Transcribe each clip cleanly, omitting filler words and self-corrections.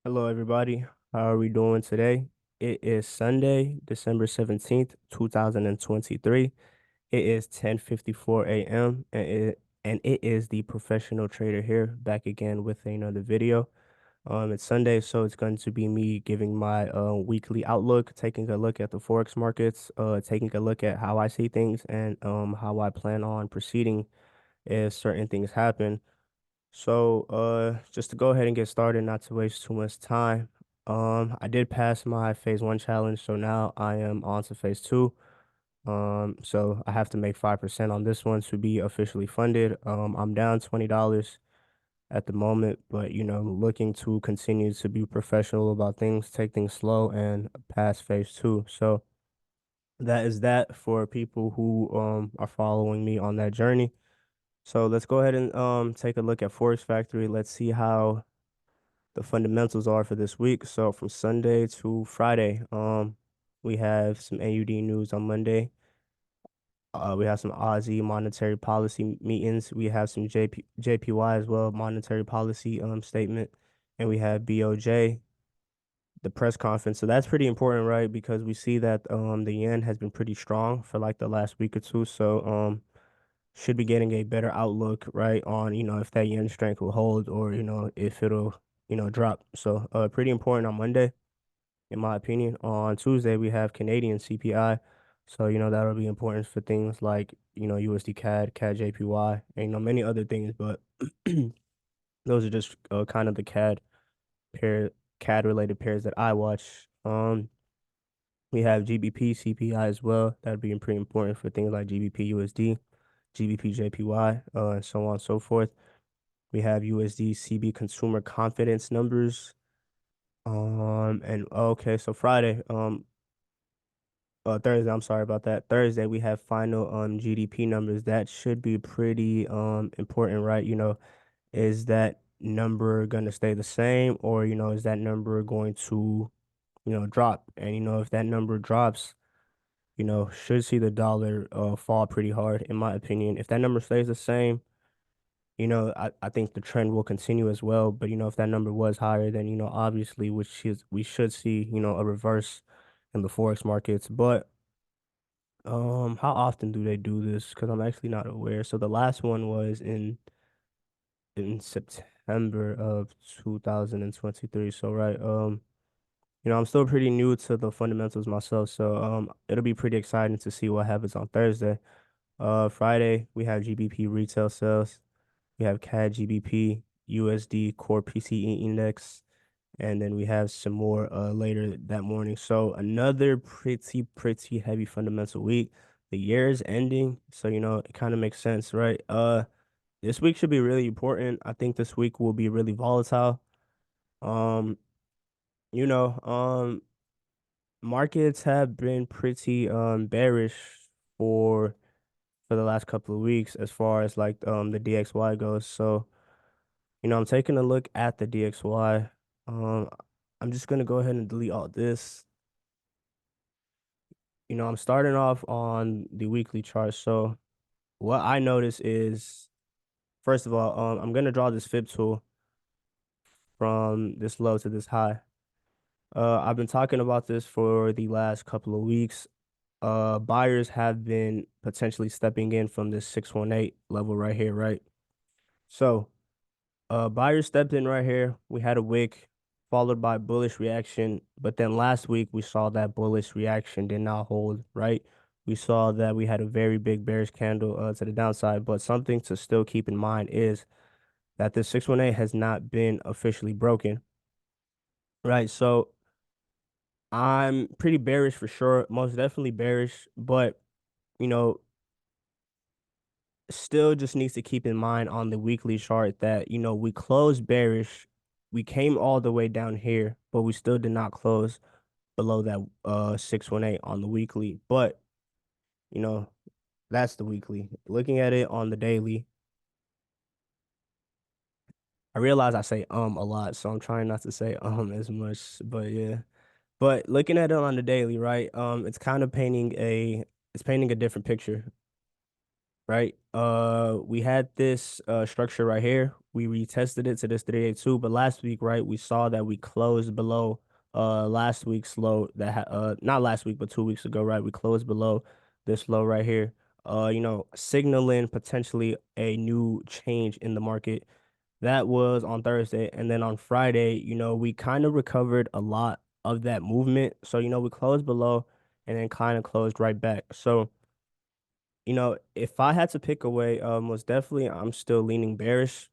Hello, everybody. How are we doing today? It is Sunday, December 17th, 2023. It is 10:54 a.m. and it is the professional trader here back again with another video. It's Sunday, so it's going to be me giving my weekly outlook, taking a look at the Forex markets, taking a look at how I see things and how I plan on proceeding if certain things happen. So, just to go ahead and get started, not to waste too much time. I did pass my phase one challenge, so now I am on to phase two. So I have to make 5% on this one to be officially funded. I'm down $20 at the moment, but looking to continue to be professional about things, take things slow, and pass phase two. So that is that for people who are following me on that journey. So let's go ahead and take a look at Forex Factory. Let's see how the fundamentals are for this week. So from Sunday to Friday, we have some AUD news on Monday. We have some Aussie monetary policy meetings. We have some JPY as well, monetary policy statement, and we have BOJ, the press conference. So that's pretty important, right? Because we see that the yen has been pretty strong for like the last week or two. So should be getting a better outlook, right, on, if that yen strength will hold or, if it'll, drop. So, pretty important on Monday, in my opinion. On Tuesday, we have Canadian CPI. So, that'll be important for things like, USD CAD, CAD JPY, and, many other things. But those are just kind of the pair, CAD related pairs that I watch. We have GBP CPI as well. That'd be pretty important for things like GBP USD. GBP JPY, and so on and so forth. We have USD CB consumer confidence numbers. And okay, so Friday, Thursday, I'm sorry about that. Thursday, we have final GDP numbers. That should be pretty important, right? Is that number gonna stay the same, or is that number going to, drop? And if that number drops, should see the dollar fall pretty hard, in my opinion. If that number stays the same, I think the trend will continue as well. But if that number was higher, then obviously, we should see a reverse in the forex markets. But how often do they do this? Because I'm actually not aware. So the last one was in September of 2023. So right, I'm still pretty new to the fundamentals myself. So it'll be pretty exciting to see what happens on Thursday. Friday we have GBP retail sales. We have CAD GBP, USD Core PCE Index, and then we have some more later that morning. So another pretty heavy fundamental week. The year is ending, so it kind of makes sense, right? This week should be really important. I think this week will be really volatile. Um, you know, um, Markets have been pretty bearish for the last couple of weeks as far as like the DXY goes. So I'm taking a look at the DXY. Um, I'm just gonna go ahead and delete all this. I'm starting off on the weekly chart. So what I notice is, first of all, I'm gonna draw this fib tool from this low to this high. I've been talking about this for the last couple of weeks. Buyers have been potentially stepping in from this 618 level right here, right? So buyer stepped in right here. We had a wick followed by bullish reaction. But then last week we saw that bullish reaction did not hold, right? We saw that we had a very big bearish candle to the downside. But something to still keep in mind is that this 618 has not been officially broken, right? So I'm pretty bearish for sure, most definitely bearish, but you know, still just needs to keep in mind on the weekly chart that, we closed bearish. We came all the way down here, but we still did not close below that 618 on the weekly. But, you know, that's the weekly. Looking at it on the daily, I realize I say a lot, so I'm trying not to say as much, but yeah. But looking at it on the daily, right? It's painting a different picture, right? We had this structure right here. We retested it to this 382, but last week, right, we saw that we closed below last week's low not last week, but 2 weeks ago, right? We closed below this low right here. Signaling potentially a new change in the market. That was on Thursday. And then on Friday, we kind of recovered a lot of that movement. So, we closed below and then kind of closed right back. So, if I had to pick away, most definitely I'm still leaning bearish,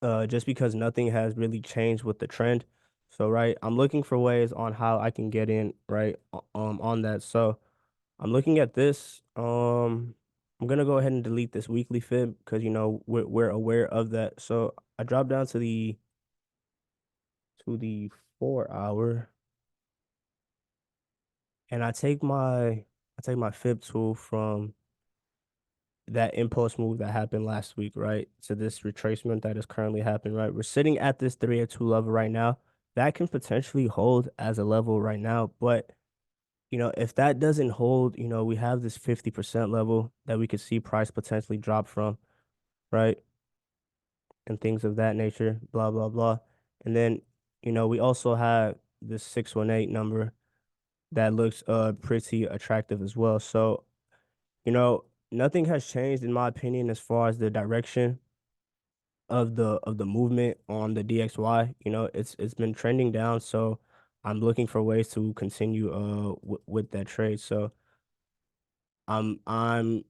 just because nothing has really changed with the trend. So, right, I'm looking for ways on how I can get in, right, on that. So, I'm looking at this. I'm gonna go ahead and delete this weekly fib because we're aware of that. So I drop down to the 4 hour, and I take my fib tool from that impulse move that happened last week, right? To this retracement that is currently happening, right? We're sitting at this 302 level right now. That can potentially hold as a level right now, but if that doesn't hold, we have this 50% level that we could see price potentially drop from, right? And things of that nature, blah, blah, blah. And then, we also have this 618 number that looks pretty attractive as well. So, nothing has changed in my opinion as far as the direction of the movement on the DXY. It's been trending down, so I'm looking for ways to continue with that trade. So I'm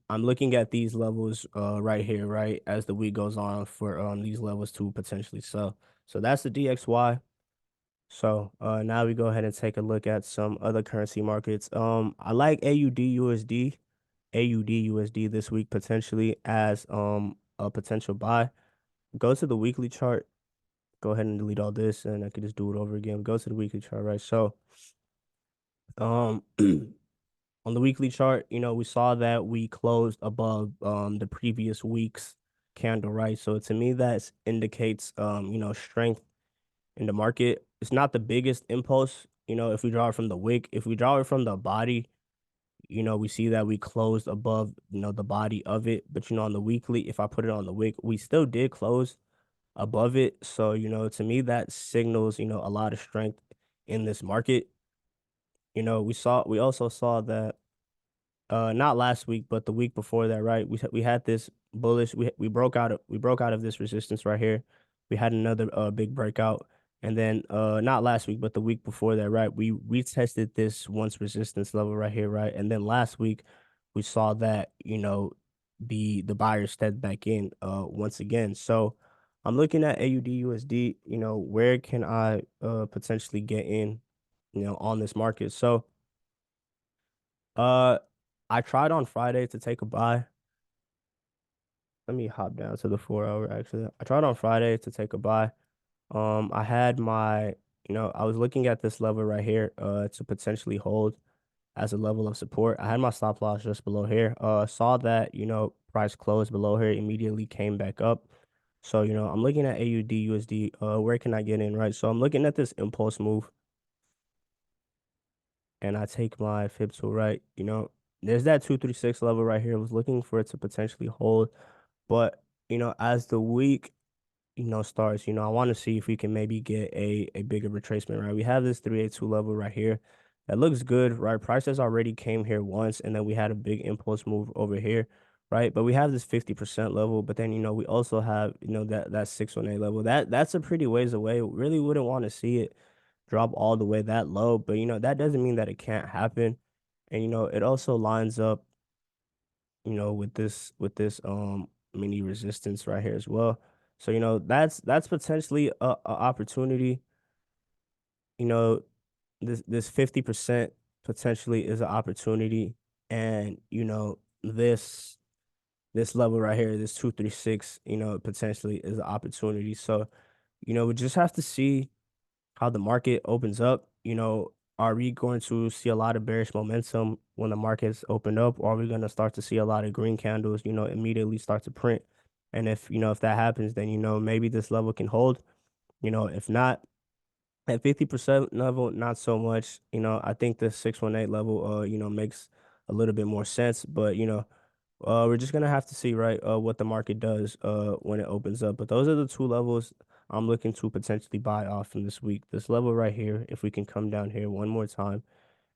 looking at these levels right here, right, as the week goes on for these levels to potentially sell. So that's the DXY. So now we go ahead and take a look at some other currency markets. I like AUD USD this week potentially as a potential buy. Go to the weekly chart. Go ahead and delete all this, and I could just do it over again. Go to the weekly chart, right? So um on the weekly chart, we saw that we closed above the previous week's candle, right? So to me, that indicates strength in the market. It's not the biggest impulse, if we draw it from the wick. If we draw it from the body, we see that we closed above, the body of it. But on the weekly, if I put it on the wick, we still did close above it. So, to me, that signals, a lot of strength in this market. We also saw that not last week, but the week before that, right? We had this bullish. We broke out of this resistance right here. We had another big breakout, and then not last week, but the week before that, right? We retested this once resistance level right here, right? And then last week we saw that the buyers stepped back in once again. So I'm looking at AUD USD. Where can I potentially get in? On this market. So. Uh, I tried on Friday to take a buy. Let me hop down to the 4 hour actually. I tried on Friday to take a buy. I had I was looking at this level right here, to potentially hold as a level of support. I had my stop loss just below here. Saw that, price closed below here, immediately came back up. So, I'm looking at AUD USD. Where can I get in, right? So I'm looking at this impulse move, and I take my fib tool, right? There's that 236 level right here. I was looking for it to potentially hold, but as the week starts, I want to see if we can maybe get a bigger retracement, right? We have this 382 level right here that looks good, right? Price has already came here once, and then we had a big impulse move over here, right? But we have this 50% level, but then we also have that 618 level. That's a pretty ways away. Really wouldn't want to see it drop all the way that low, but that doesn't mean that it can't happen. And it also lines up, with this mini resistance right here as well. So that's potentially a opportunity. You know this 50% potentially is an opportunity, and this level right here, this 236, potentially is an opportunity. So we just have to see how the market opens up. Are we going to see a lot of bearish momentum when the markets open up, or are we going to start to see a lot of green candles, immediately start to print? And if that happens, then, maybe this level can hold. If not, at 50% level, not so much. I think the 618 level, makes a little bit more sense. But, We're just gonna have to see, right, what the market does when it opens up. But those are the two levels I'm looking to potentially buy off from this week. This level right here, if we can come down here one more time,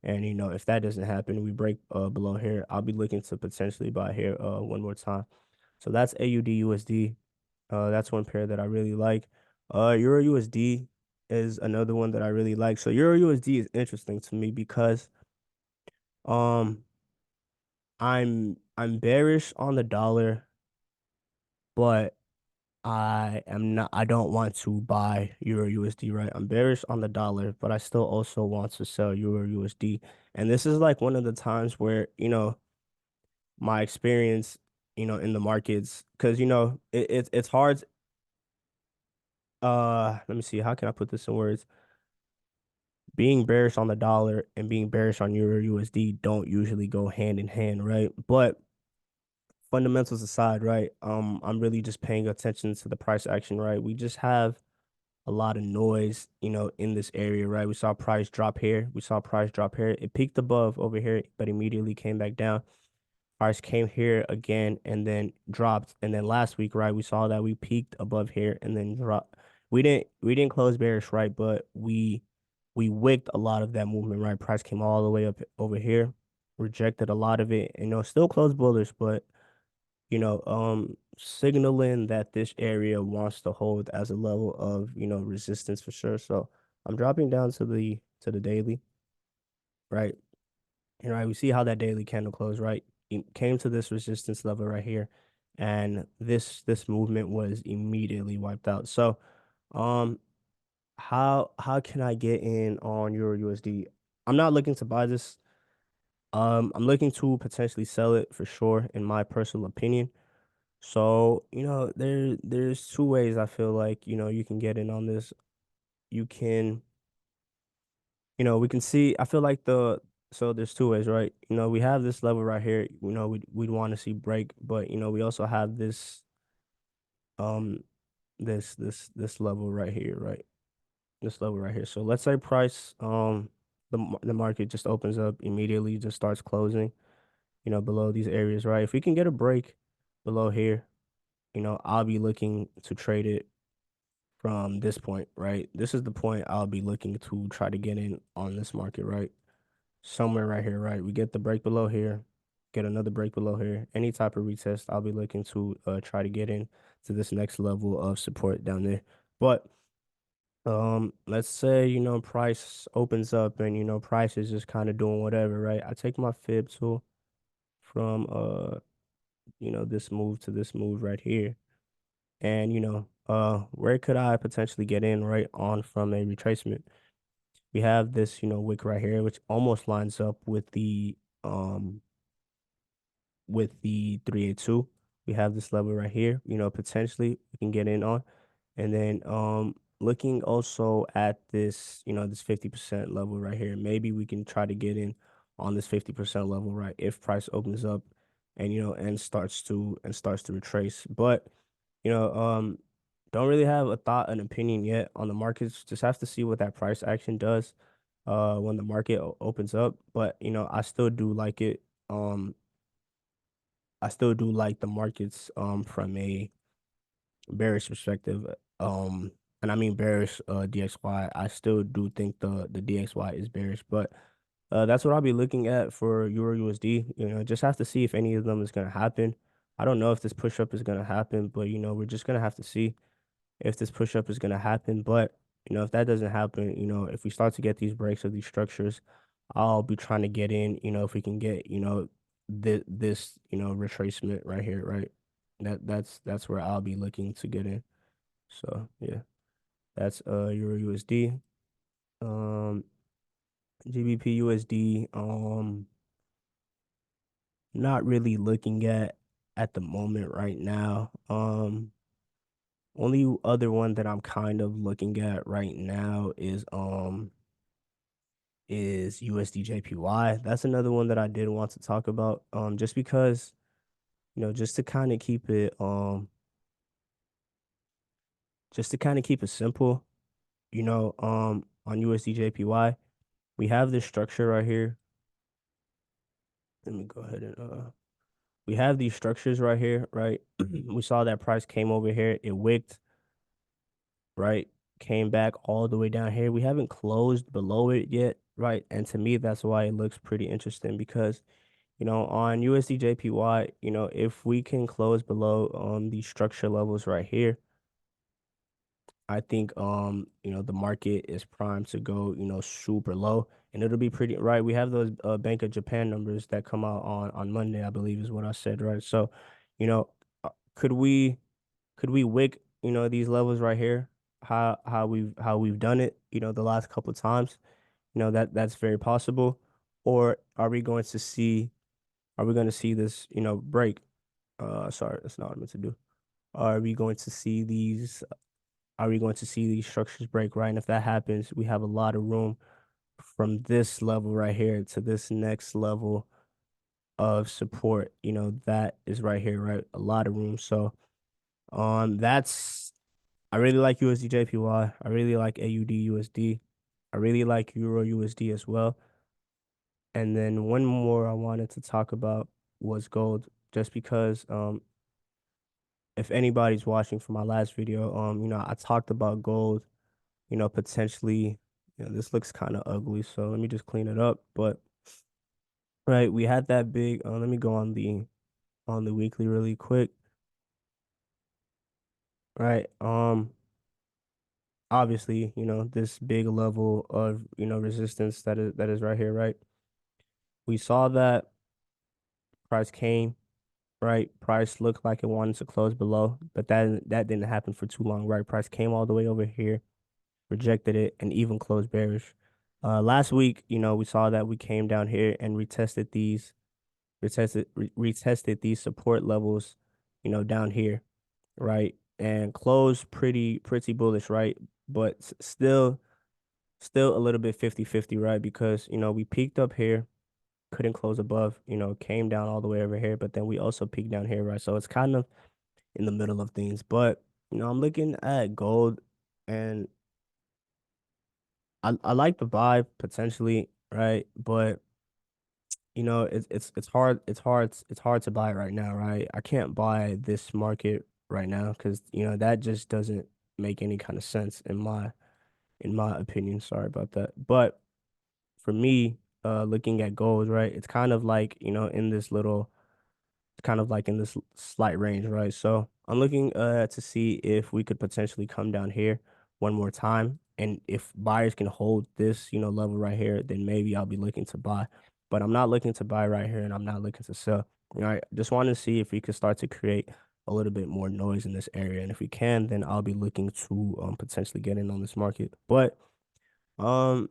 and if that doesn't happen, we break below here, I'll be looking to potentially buy here one more time. So that's AUD USD. That's one pair that I really like. Euro USD is another one that I really like. So Euro USD is interesting to me because um I'm bearish on the dollar, but I don't want to buy Euro USD, right? I'm bearish on the dollar, but I still also want to sell Euro USD. And this is like one of the times where, my experience, in the markets, because it's hard. Let me see, how can I put this in words? Being bearish on the dollar and being bearish on Euro USD don't usually go hand in hand, right? But fundamentals aside, right? I'm really just paying attention to the price action, right? We just have a lot of noise, in this area, right? We saw price drop here. We saw price drop here. It peaked above over here, but immediately came back down. Price came here again and then dropped. And then last week, right, we saw that we peaked above here and then dropped. We didn't close bearish, right? But we wicked a lot of that movement, right? Price came all the way up over here, rejected a lot of it, and still closed bullish, but signaling that this area wants to hold as a level of, resistance for sure. So I'm dropping down to the daily, right? And right, we see how that daily candle closed, right? It came to this resistance level right here, and this movement was immediately wiped out. So, um, how can I get in on Euro USD? I'm not looking to buy this. I'm looking to potentially sell it for sure, in my personal opinion. So, there's two ways I feel like, you can get in on this. You can, we can see, I feel like so there's two ways, right? We have this level right here, we'd want to see break, but, we also have um, this level right here, right? This level right here. So let's say price, the market just opens up immediately, just starts closing, below these areas, right? If we can get a break below here, I'll be looking to trade it from this point, right? This is the point I'll be looking to try to get in on this market, right? Somewhere right here, right? We get the break below here, get another break below here. Any type of retest, I'll be looking to try to get in to this next level of support down there. But let's say, price opens up and price is just kind of doing whatever, right? I take my fib tool from this move to this move right here. And where could I potentially get in right on from a retracement? We have this, wick right here, which almost lines up um with the 382. We have this level right here, potentially we can get in on. And then looking also at this, this 50% level right here. Maybe we can try to get in on this 50% level, right? If price opens up and and starts to retrace. But you know, um don't really have an opinion yet on the markets. Just have to see what that price action does when the market opens up. But I still do like it. I still do like the markets from a bearish perspective. And I mean bearish DXY. I still do think the DXY is bearish, but that's what I'll be looking at for Euro USD. Just have to see if any of them is gonna happen. I don't know if this push up is gonna happen, but we're just gonna have to see if this push up is going to happen. But, if that doesn't happen, if we start to get these breaks of these structures, I'll be trying to get in, if we can get, this, retracement right here, right? That's where I'll be looking to get in. So, yeah, that's Euro USD. Um, GBP USD, not really looking at the moment right now. Only other one that I'm kind of looking at right now is USD JPY. That's another one that I did want to talk about. Just because, just to kind of keep it simple, on USD JPY, we have this structure right here. Let me go ahead and we have these structures right here, right? We saw that price came over here, it wicked, right? Came back all the way down here. We haven't closed below it yet, right? And to me, that's why it looks pretty interesting because, on USD JPY, if we can close below these structure levels right here, I think the market is primed to go, super low, and it'll be pretty right. We have those Bank of Japan numbers that come out on Monday, I believe is what I said, right? So, you know, could we wick, these levels right here? How we've done it, the last couple times, that's very possible. Or are we going to see this, break? Sorry, that's not what I meant to do. Are we going to see these are we going to see these structures break, right? And if that happens, we have a lot of room from this level right here to this next level of support. That is right here, right? A lot of room. So, that's I really like USD JPY. I really like AUD USD. I really like Euro USD as well. And then one more I wanted to talk about was gold, just because if anybody's watching from my last video, I talked about gold, potentially, this looks kind of ugly, so let me just clean it up. But right, we had that big, let me go on the weekly really quick. Right. Obviously, this big level of, resistance that is right here, right? We saw that price came, right? Price looked like it wanted to close below, but that didn't happen for too long, right? Price came all the way over here, rejected it, and even closed bearish. Last week, we saw that we came down here and retested these support levels, down here, right? And closed pretty bullish, right? But still a little bit 50-50, right? Because, we peaked up here, couldn't close above, came down all the way over here, but then we also peaked down here, right? So it's kind of in the middle of things. But, I'm looking at gold, and I like the buy potentially, right? But it's hard to buy right now, right? I can't buy this market right now because that just doesn't make any kind of sense in my opinion. Sorry about that. But for me, looking at gold, right, it's kind of like, in this slight range, right? So I'm looking to see if we could potentially come down here one more time. And if buyers can hold this, level right here, then maybe I'll be looking to buy. But I'm not looking to buy right here, and I'm not looking to sell. All right. Just want to see if we could start to create a little bit more noise in this area. And if we can, then I'll be looking to potentially get in on this market. But um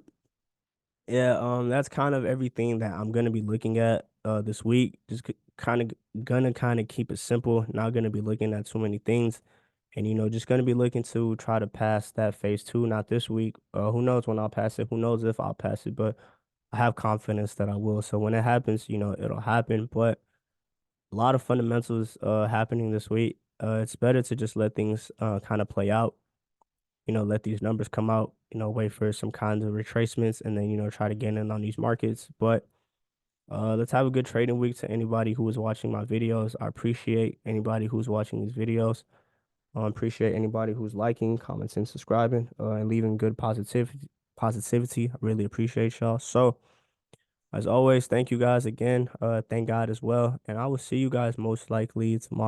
yeah, that's kind of everything that I'm gonna be looking at this week. Just kind of gonna kind of keep it simple. Not gonna be looking at too many things, and just gonna be looking to try to pass that phase two. Not this week. Who knows when I'll pass it? Who knows if I'll pass it? But I have confidence that I will. So when it happens, it'll happen. But a lot of fundamentals happening this week. It's better to just let things kind of play out. Let these numbers come out, wait for some kinds of retracements and then, try to get in on these markets. But let's have a good trading week to anybody who is watching my videos. I appreciate anybody who's watching these videos. Appreciate anybody who's liking, commenting, subscribing, and leaving good positivity. I really appreciate y'all. So as always, thank you guys again. Thank God as well. And I will see you guys most likely tomorrow.